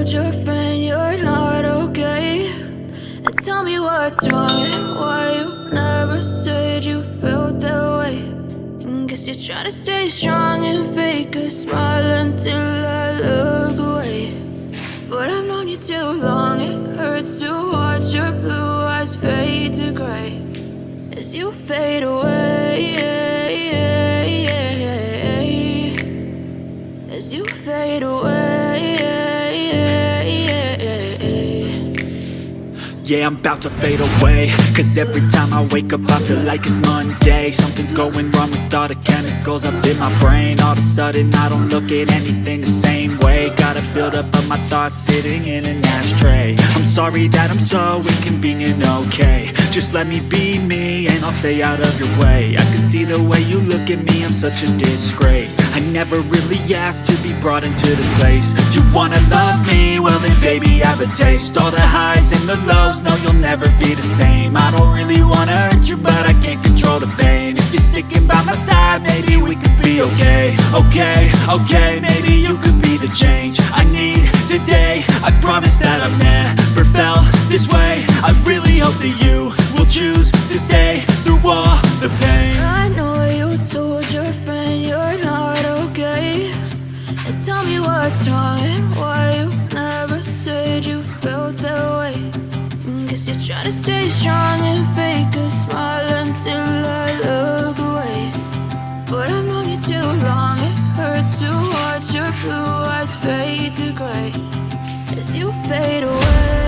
told your friend you're not okay? And tell me what's wrong and why you never said you felt that way. And guess you're trying to stay strong and fake a smile until I look away. But I've known you too long, it hurts to watch your blue eyes fade to gray as you fade away, as you fade away. Yeah, I'm about to fade away, cause every time I wake up I feel like it's Monday. Something's going wrong with all the chemicals up in my brain. All of a sudden I don't look at anything the same way. Gotta build up of my thoughts sitting in an ashtray. I'm sorry that I'm so inconvenient, okay? Just let me be me and I'll stay out of your way. I can see the way you look at me, I'm such a disgrace. I never really asked to be brought into this place. You wanna love me? Well then baby, have a taste. All the highs and the lows, no, you'll never be the same. I don't really wanna hurt you, but I can't control the pain. If you're sticking by my side, maybe we could be okay. Okay, maybe you could be the change I need today. I promise that I've never felt this way. I really hope that you will choose to stay through all the pain. I know you told your friend you're not okay. And tell me what's wrong and why you never said you felt that way. Guess you're trying to stay strong and fake a smile until I look away. But I've known you too long, it hurts to watch your blue eyes fade to gray as you fade away.